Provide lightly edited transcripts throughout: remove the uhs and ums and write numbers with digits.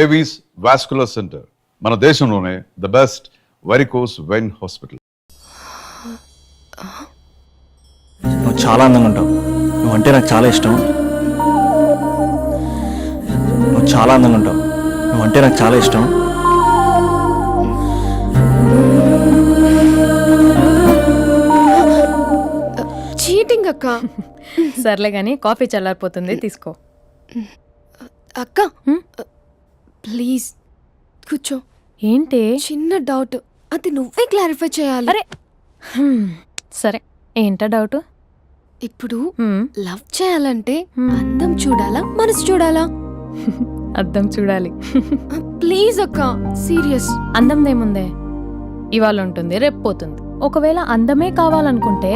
Avis vascular centre, మన దేశంలోనే the best varicose vein hospital. నువ్వు చాలా అందంగా ఉంటావు. నువ్వంటే నాకు చాలా ఇష్టం. నువ్వు చాలా అందంగా ఉంటావు. నువ్వంటే నాకు చాలా ఇష్టం. చీటింగ్ అక్క. సర్లే గాని కాఫీ చల్లారిపోతుంది, తీసుకో. అక్క ప్లీజ్ కూర్చో. ఏంటి? చిన్న డౌట్, అది నువ్వే క్లారిఫై చేయాలి. అరే సరే, ఏంటా డౌట్? ఇప్పుడు లవ్ చేయాలంటే అందం చూడాలా మనసు చూడాలా? అద్దం చూడాలి. ప్లీజ్ అక్క, సీరియస్. అందందేముందే, ఇవాళ ఉంటుంది రేపు పోతుంది. ఒకవేళ అందమే కావాలనుకుంటే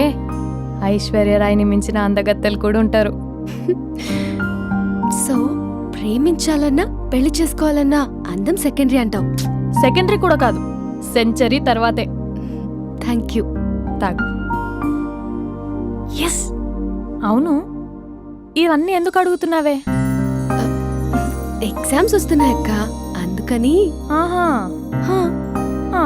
ఐశ్వర్యరాయ్ని మించిన అందగత్తెలు కూడా ఉంటారు. సో ప్రేమించాలన్నా పెళ్లి చేసుకోవాలన్నా అందం సెకండరీ అంటావు? సెకండరీ కూడా కాదు, సెంచరీ తర్వాతే. Thank you. తాగు. ఎస్. అవును, ఇవన్నీ ఎందుకు అడుగుతున్నావే? ఎగ్జామ్స్ వస్తున్నాయి అక్క, అందుకని. ఆహా. ఆ.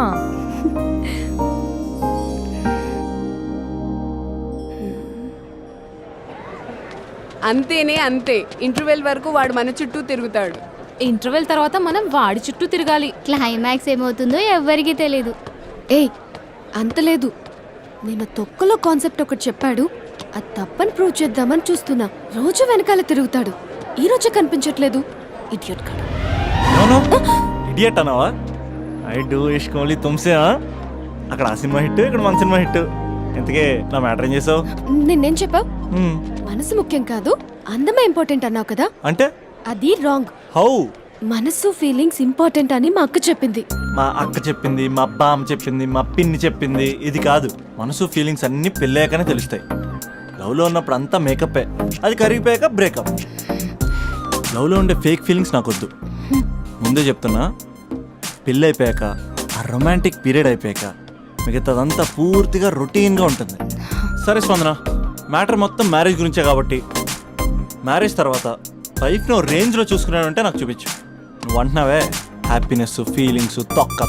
అంతేనే అంతే. ఇంటర్వెల్ వరకు వాడు మన చుట్టూ తిరుగుతాడు. ఇంటర్వెల్ తర్వాత మనం వాడి చుట్టూ తిరగాలి. క్లైమాక్స్ ఏమవుతుందో ఎవ్వరికీ తెలీదు. ఏయ్ అంత లేదు, నేను తొక్కలో కాన్సెప్ట్ ఒకటి చెప్పాడు, అది తప్పని ప్రూవ్ చేద్దామని చూస్తున్నా. రోజు వెనకాల తిరుగుతాడు, ఈ రోజే కనిపించట్లేదు. ఇడియట్ కాడు. ఇడియట్ అన్నావా? ఐ డూ ఇష్క్ ఓన్లీ తుమ్సే. అక్కడ ఆ సినిమా హిట్, ఇక్కడ మన సినిమా హిట్. ఇంతకే నా మ్యాటర్ ఏం చేసావు? నిన్నేం చెప్పావు? మనసు ముఖ్యం కాదు, అందమే ఇంపార్టెంట్ అన్నావు కదా. అంటే అది రాంగ్. హౌ? మనసు ఫీలింగ్స్ ఇంపార్టెంట్ అని మా అక్క చెప్పింది. మా అక్క చెప్పింది, మా బామ్మ చెప్పింది, మా పిన్ని చెప్పింది. ఇది కాదు, మనసు ఫీలింగ్స్ అన్ని పెళ్ళాకనే తెలుస్తాయి. లవ్లో ఉన్నప్పుడు అంతా మేకప్పే, అది కరిగిపోయాక బ్రేకప్. లవ్లో ఉండే ఫేక్ ఫీలింగ్స్ నాకొద్దు. ముందే చెప్తున్నా, పెళ్ళి అయిపోయాక ఆ రొమాంటిక్ పీరియడ్ అయిపోయాక మిగతాదంతా పూర్తిగా రొటీన్గా ఉంటుంది. సరే స్పందన, మ్యాటర్ మొత్తం మ్యారేజ్ గురించే కాబట్టి మ్యారేజ్ తర్వాత వైఫ్ను రేంజ్లో చూసుకున్నాడంటే నాకు చూపించు. నువ్వు అంటున్నావే హ్యాపీనెస్ ఫీలింగ్స్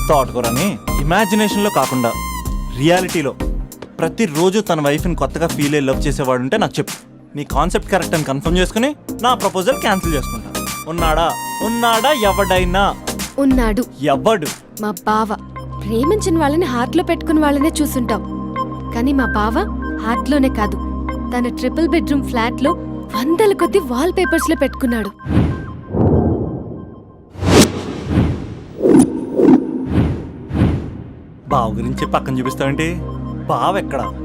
తోటకూరని, ఇమాజినేషన్లో కాకుండా రియాలిటీలో ప్రతిరోజు తన వైఫ్ని కొత్తగా ఫీల్ అయ్యి లవ్ చేసేవాడు ఉంటే నాకు చెప్పు. నీ కాన్సెప్ట్ కరెక్ట్ అని కన్ఫర్మ్ చేసుకుని నా ప్రపోజల్ క్యాన్సిల్ చేసుకుంటా. ఉన్నాడా ఎవడైనా? ఉన్నాడు. ఎవడు? మా బావ. ప్రేమించిన వాళ్ళని హార్ట్ లో పెట్టుకున్న వాళ్ళనే చూసుంటాం, కానీ మా బావ హార్ట్ లోనే కాదు, తన ట్రిపుల్ బెడ్రూమ్ ఫ్లాట్ లో వందల కొద్ది వాల్ పేపర్స్ లో పెట్టుకున్నాడు. బావ గురించి పక్కన చూపిస్తావేంటి? బావ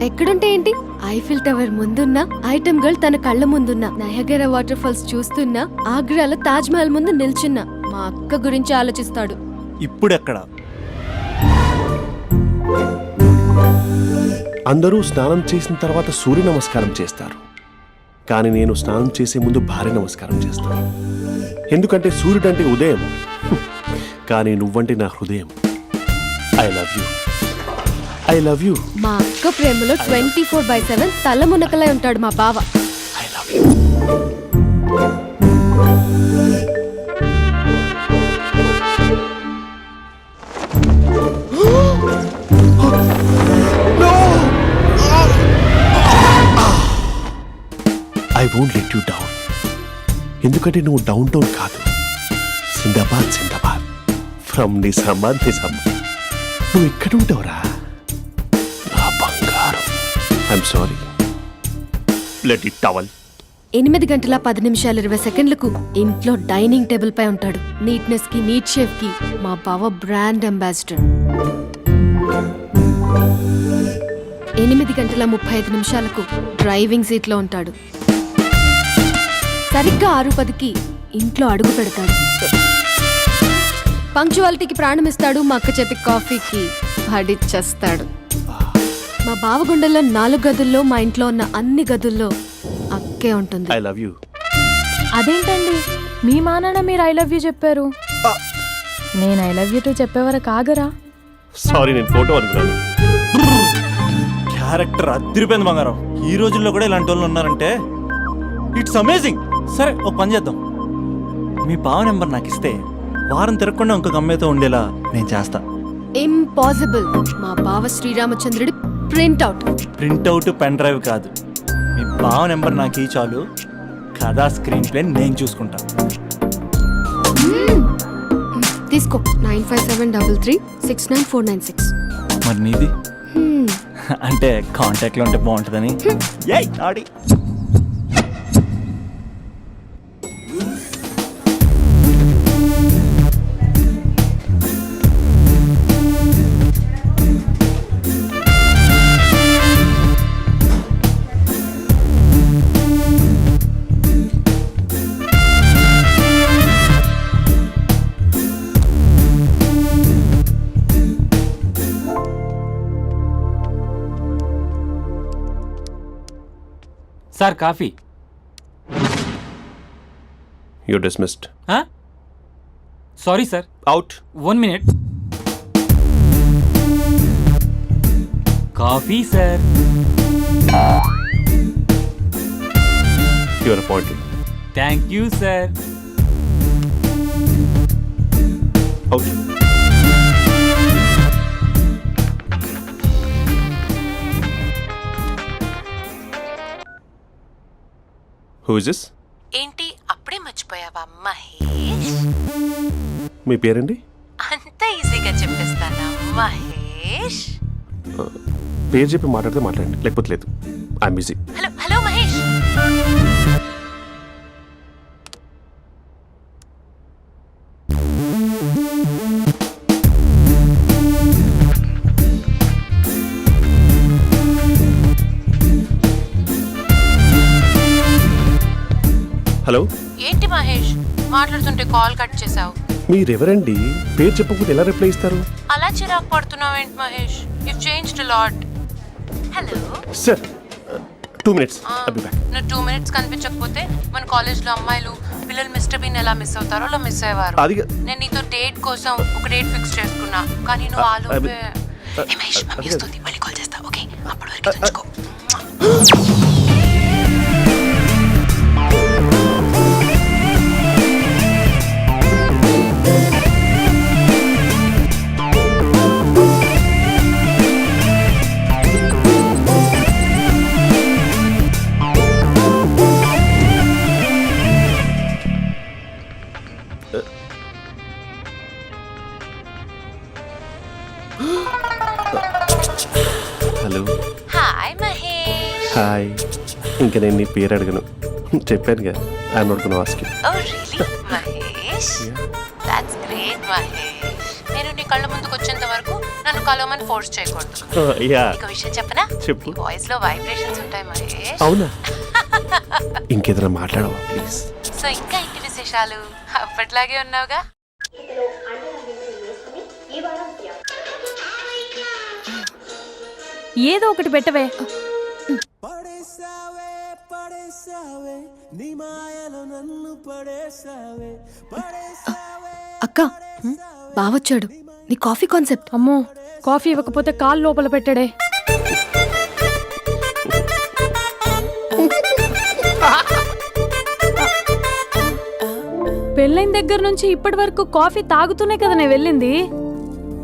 ఎక్కడుంటే ఏంటి? ఐఫిల్ టవర్ ముందున్న ఐటమ్ గర్ల్ తన కళ్ళ ముందున్న నయగరా వాటర్ ఫాల్స్ చూస్తున్నా, ఆగ్రాలో తాజ్ మహల్ ముందు నిల్చున్నా మా అక్క గురించి ఆలోచిస్తాడు. ఇప్పుడెక్కడ? అందరూ స్నానం చేసిన తర్వాత సూర్య నమస్కారం చేస్తారు, కానీ నేను స్నానం చేసే ముందు భార్య నమస్కారం చేస్తాను. ఎందుకంటే సూర్యుడు అంటే ఉదయం, కానీ నువ్వంటే నా హృదయం. I love you, I love you. మా అక్క ప్రేమలో 24/7 తల మునకలై ఉంటాడు మా బావ. I love you. I won't let you down. ఎందుకంటే నువ్వు డౌన్ టౌన్ కాదు, జిందాబాద్ ఫ్రమ్ నిజామాబాద్. నువ్వు ఇక్కడ ఉంటావురా నా బంగారం. I'm sorry, let it towel. 8 గంటల 10 నిమిషాలు 20 సెకండ్లకు ఇంట్లో డైనింగ్ టేబుల్ పై ఉంటాడు. నీట్నెస్ కి, నీట్ షేఫ్ కి మా బావ బ్రాండ్ అంబాసిడర్. 8 గంటల 35 నిమిషాలకు డ్రైవింగ్ సీట్ లో ఉంటాడు. సరిగ్గా 6:10కి ఇంట్లో అడుగు పెడతాడు. పంక్చువాలిటీకి ప్రాణమిస్తాడు. మా అక్క చేతి కాఫీకి పడిచ్చేస్తాడు. మా బావ గుండెల్లో 4 గదుల్లో, మా ఇంట్లో ఉన్న అన్ని గదుల్లో అక్కే ఉంటుంది. I love you. అదేంటండి, మీ మానాన్న మీరు ఐ లవ్ యూ చెప్పారు, నేను ఐ లవ్ యూ టు చెప్పేవరకు ఆగరా? సారీ, నేను ఫోటో అనుకున్నాను. క్యారెక్టర్ అదిరిపోయింది బంగారం. ఈ రోజుల్లో కూడా ఇలాంటి వాళ్ళు ఉన్నారంటే ఇట్స్ అమేజింగ్. సరే, ఒక పని చేద్దాం, మీ బావ నెంబర్ నాకు ఇస్తే వారం తిరగకుండా ఇంకొక అమ్మాయితో ఉండేలా నేను చేస్తా. ఇంపాసిబుల్. మా బావ శ్రీరామచంద్రుడి ప్రింట్అవుట్. ప్రింట్అవుట్ పెన్ డ్రైవ్ కాదు, మీ బావ నెంబర్ నాకు చాలు. కథా స్క్రీన్ ప్లే నేను చూసుకుంటా. తీసుకో 9573369496. మరి నీది అంటే కాంటాక్ట్లో ఉంటే బాగుంటుందని. ఏయ్ ఆడి sir coffee. You dismissed. Sorry sir, out. 1 minute. Coffee sir. Your appointed. Thank you sir. Out. Who is this? ఏంటి అప్పుడే మర్చిపోయావా మహేష్? మీ పేరండి? అంత ఈజీగా చెప్పేస్తానా మహేష్? పేరు చెప్పి మాట్లాడితే మాట్లాడండి, లేకపోతే లేదు. I'm busy. Hello hello Mahesh. Hello. ఏంటి మహేష్ మాట్లాడుతుంటే కాల్ కట్ చేసావు? మీరెవరండి? పేరు చెప్పకపోతే ఎలా రిప్లై ఇస్తారు? అలా చిరాకు పడుతున్నావేంటి Mahesh? You changed lot. Hello sir 2 minutes. I'll be back. నువ్వు 2 minutes కనిపించకపోతే మన కాలేజ్లో అమ్మాయిలు పిల్లలు మిస్టర్ బీన్ ఎలా మిస్ అవుతారో అలా మిస్ అయ్యేవారు. అది నేను నీతో డేట్ కోసం ఒక డేట్ ఫిక్స్ చేసుకున్నా, కానీ నువ్వు ఆలోపే. ఏ మహేష్ మమ్మీ వస్తుంది, మళ్ళీ కాల్ చేస్తా. ఓకే అప్పటి వరకు తెచ్చుకో. హలో. హాయ్ మహేష్. హాయ్. ఇంకా నేను నీ పేరు అడగను, చెప్పానుగా. I'm not gonna ask you. Oh really Mahesh? That's great Mahesh. నేను నీ కళ్ళ ముందుకు వచ్చేంత వరకు నన్ను కలవమని ఫోర్స్ చేయకూడదు. యా. ఒక విషయం చెప్పనా? చెప్పు. నీ వాయిస్ లో వైబ్రేషన్స్ ఉంటాయి మహేష్. అవునా? ఇంకేదైనా మాట్లాడవా ప్లీజ్? సో ఇంకా ఇంటి విశేషాలు అప్పట్లాగే ఉన్నావుగా? ఏదో ఒకటి పెట్టవే. అక్క బావొచ్చాడు. నీ కాఫీ కాన్సెప్ట్. అమ్మో, కాఫీ ఇవ్వకపోతే కాలు లోపల పెట్టాడే. పెళ్ళైన దగ్గర నుంచి ఇప్పటి వరకు కాఫీ తాగుతూనే కదా నేను వెళ్ళింది.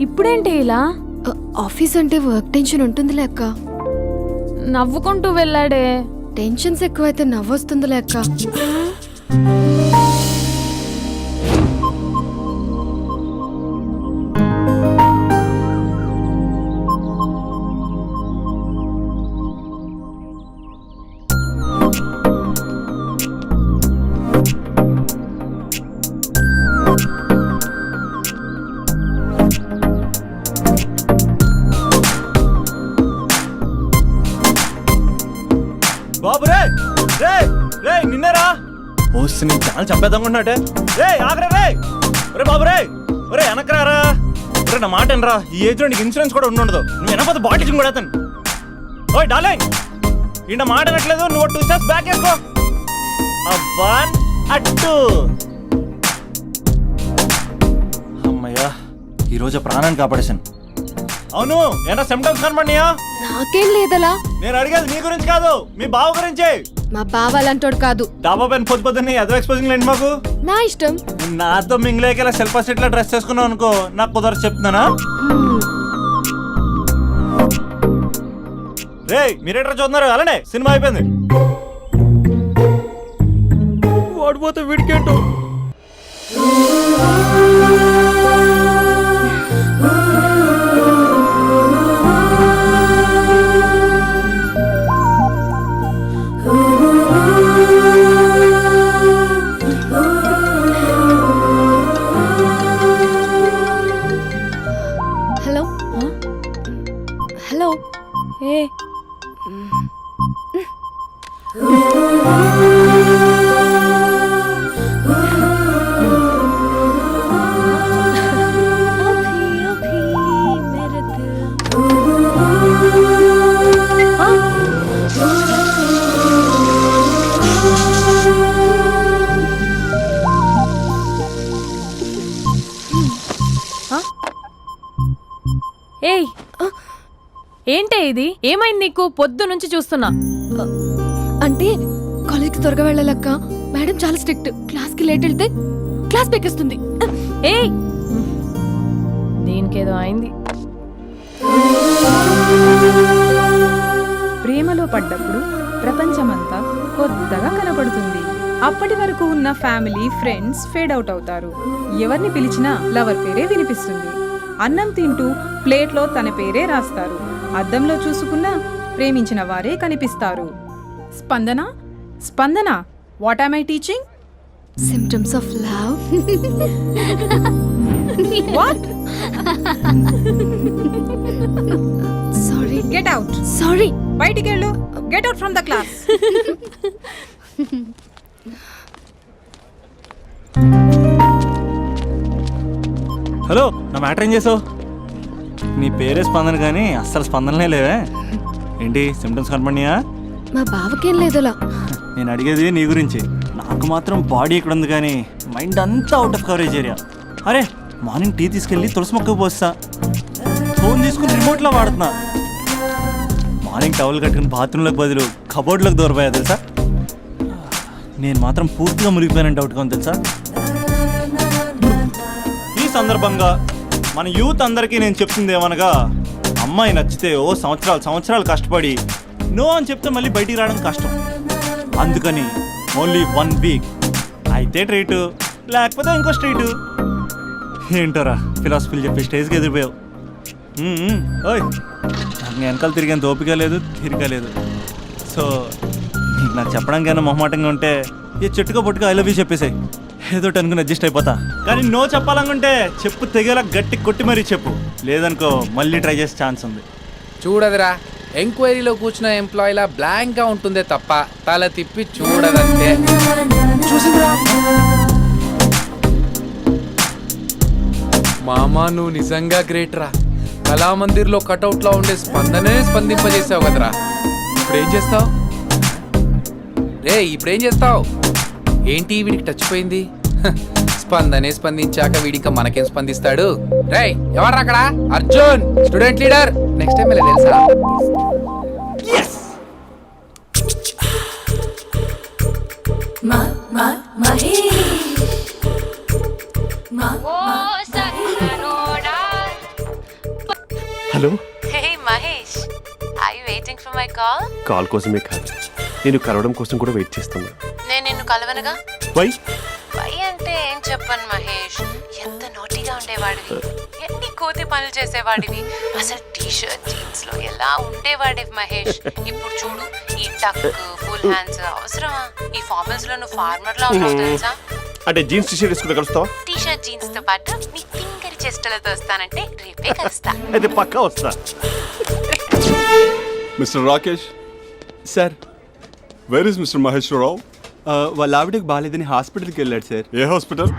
ఇప్పుడేంటి ఇలా? ఆఫీస్ అంటే వర్క్ టెన్షన్ ఉంటుందిలే అక్క. నవ్వుకుంటూ వెళ్ళాడే. టెన్షన్స్ ఎక్కువైతే నవ్వొస్తుందిలే అక్క. బాబు రే రే రే నిన్నరా ఓసి నీ ఛానల్ చంపేద్దామనుకుంటున్నాటే. రే ఆగరా రే. ఒరే బాబు రే, ఒరే వెనకరారా. ఒరే నా మాట అనరా, ఈ ఏజ్ లో నీకు ఇన్సూరెన్స్ కూడా ఉండదు. నువ్వు వెనకపోతే బాటిల్ కూడా అతను. ఓయ్ డార్లింగ్, ఈ మాట అనట్లేదు. నువ్వు 2 steps బ్యాక్ వేసుకో. అబ్బా అట్టు. అమ్మయ్యా, ఈరోజు ప్రాణాన్ని కాపాడేశాను. అవును, ఏనా సిమ్టమ్స్ కనబడినాయా? నాకేం లేదలా. నేను అడిగేది నీ గురించి కాదు, మీ బావ గురించి. మా బావ అలాంటోడు కాదు. డాబా పైన పొద్దు పొద్దున్నే ఎదో ఎక్స్పోజింగ్ లేండి మాకు. నా ఇష్టం. నాతో మింగిలేక సెల్ఫా సెట్ డ్రెస్ చేసుకున్నావు అనుకో, నాకు కుదరదు చెప్తున్నానా. రే మీరేట్రా చూస్తున్నారు? అలానే సినిమా అయిపోయింది. వాడిపోతే వీడికేంటో. Hello hello. ఏ ఏయ్ ఏంటే ఇది? ఏమైంది నీకు? పొద్దు నుంచి చూస్తున్నా. అంటే కాలేజ్కి త్వరగా వెళ్ళాలక్క. మేడం చాలా స్ట్రిక్ట్. క్లాస్కి లేట్ వెళ్తే క్లాస్ పెక్కేస్తుంది. ఏయ్ దీనికేదో అయింది. ప్రేమలో పడ్డప్పుడు ప్రపంచమంతా కొత్తగా కనబడుతుంది. అప్పటి వరకు ఉన్న ఫ్యామిలీ ఫ్రెండ్స్ ఫేడ్ అవుట్ అవుతారు. ఎవరిని పిలిచినా లవర్ పేరే వినిపిస్తుంది. అన్నం తింటూ ప్లేట్లో తన పేరే రాస్తారు. అద్దంలో చూసుకున్నా ప్రేమించిన వారే కనిపిస్తారు. Spandana Spandana, what am I teaching? Symptoms of love. What? Sorry. Get out. Sorry. బయటికి వెళ్ళు. Get out from the class. Hello, నా మ్యాటర్ ఏం చేసావు? నీ పేరే స్పందన కానీ అస్సలు స్పందనలే లేవే. ఏంటి సిమ్టమ్స్ కనపడినాయా? మా బావకేం లేదులా. నేను అడిగేది నీ గురించి. నాకు మాత్రం బాడీ ఇక్కడ ఉంది కానీ మైండ్ అంతా అవుట్ ఆఫ్ కవరేజ్ ఏరియా. అరే మార్నింగ్ టీ తీసుకెళ్ళి తులసి మొక్కకు పోస్తా. ఫోన్ తీసుకుని రిమోట్లో వాడుతున్నా. మార్నింగ్ టవల్ కట్టుకుని బాత్రూంలోకి బదులు కబోర్డ్లోకి దూరపోయా తెలుసా. నేను మాత్రం పూర్తిగా మునిగిపోయానని డౌట్గా ఉంది తెలుసా. ఈ సందర్భంగా మన యూత్ అందరికీ నేను చెప్తుంది ఏమనగా, అమ్మాయి నచ్చితే ఓ సంవత్సరాలు కష్టపడి నో అని చెప్తే మళ్ళీ బయటికి రావడం కష్టం. అందుకని ఓన్లీ 1 వీక్ అయితే ట్రీటు, లేకపోతే ఇంకో స్ట్రీటు. ఏంటోరా ఫిలాసఫీలు చెప్పి స్టేజ్కి ఎదిరిపోయావు. ఓయ్ నాకు వెనకాల తిరిగేంత ఓపిక లేదు, తీరిక లేదు. సో నీకు నాకు చెప్పడానికైనా మొహమాటంగా ఉంటే ఏ చెట్టుగా పొట్టుగా ఐ లవ్ యూ చెప్పేసాయి. ఏదో అనుకుని అడ్జస్ట్ అయిపోతా. కానీ నో చెప్పాలనుకుంటే చెప్పు తెగేలా గట్టి కొట్టి మరీ చెప్పు. లేదనుకో మళ్ళీ ట్రై చేసే ఛాన్స్ ఉంది. చూడదురా, ఎంక్వైరీలో కూర్చున్న ఎంప్లాయీలా బ్లాంక్గా ఉంటుందే తప్ప తల తిప్పి చూడదంతే. చూసిందిరా మామా, నువ్వు నిజంగా గ్రేట్ రా. కళామందిర్లో కటౌట్లో ఉండే స్పందనే స్పందింపజేసావు కదరా. ఇప్పుడేం చేస్తావు రే? ఇప్పుడేం చేస్తావు? ఏంటి వీడికి టచ్ పోయింది? స్పందనే స్పందించాక వీడిక మనకేం స్పందిస్తాడు? రేయ్ ఎవరు అక్కడ? Arjun student leader. Next time ఇలా తెలుసా? Hello. Hey Mahesh, are you waiting for my call? Call కోసమే కాదు, నేను కలవడం కోసం కూడా వెయిట్ చేస్తున్నా. నేను నిన్ను కలవనుగా. వై అంటే ఏం చెప్పను మహేష్, ఎంత నోటిగా ఉండేవాడివి, ఎన్ని కోతి పనులు చేసేవాడివి, అసలు టీ షర్ట్ జీన్స్ లో ఎలా ఉండేవాడివి మహేష్. ఇప్పుడు చూడు, ఈ టక్ ఫుల్ హ్యాండ్స్ అవసరమా? ఈ ఫార్మల్స్ లో నువ్వు ఫార్మర్ లా ఉన్నావు తెలుసా. అంటే జీన్స్ టీ షర్ట్ వేసుకుంటే కలుస్తావా? టీ షర్ట్ జీన్స్ తో పాటు నీ ఫింగర్ చెస్టలతో వస్తానంటే రేపే కలుస్తా. అయితే పక్కా వస్తా. Mister Rakesh sir, where is mister Maheshwararao? వాళ్ళ ఆవిడకి బాగాలేదని హాస్పిటల్కి వెళ్ళాడు సార్. ఏ హాస్పిటల్?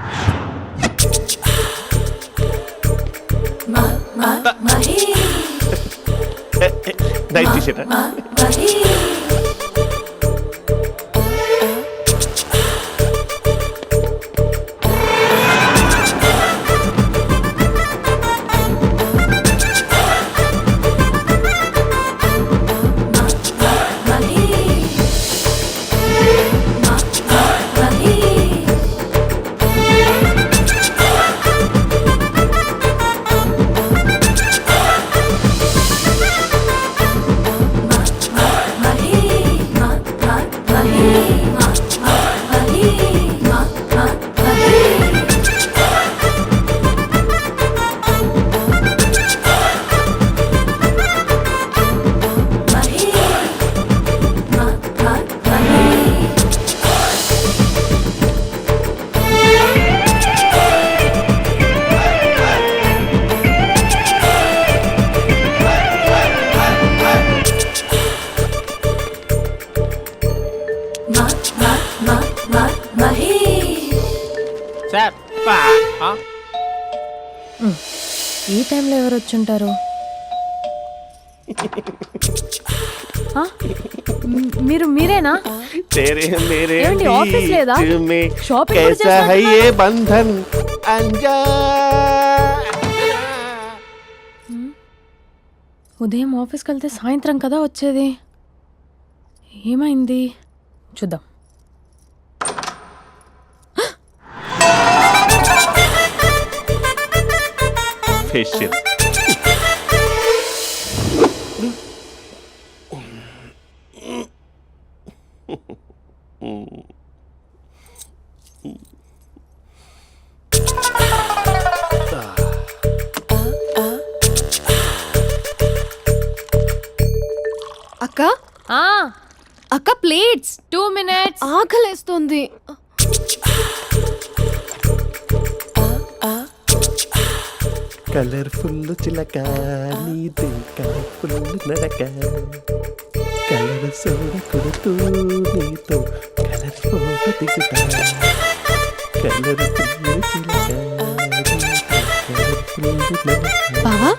Night T shirt. ఈ టైంలో ఎవరు వచ్చుంటారు? ఆ? మీరేనా? ఏమండి, ఆఫీస్ లేదా? షాపింగ్ కూడా చేస్తున్నట్టున్నారు? బంధన్ అంజా ఉదయం ఆఫీస్కి వెళ్తే సాయంత్రం కదా వచ్చేది. ఏమైంది చూద్దాం. ఫేషియల్ అక్క ఆ, అక్క ప్లేట్స్ 2 minutes. ఆకలేస్తుంది. కలర్ఫుల్ చిలక నీదే కలర్ఫుల్ నడక కలర్ సోడ కొడుతూ నీతో కలర్ ఫోటో దిగుతా కలర్ఫుల్ చిలక బావా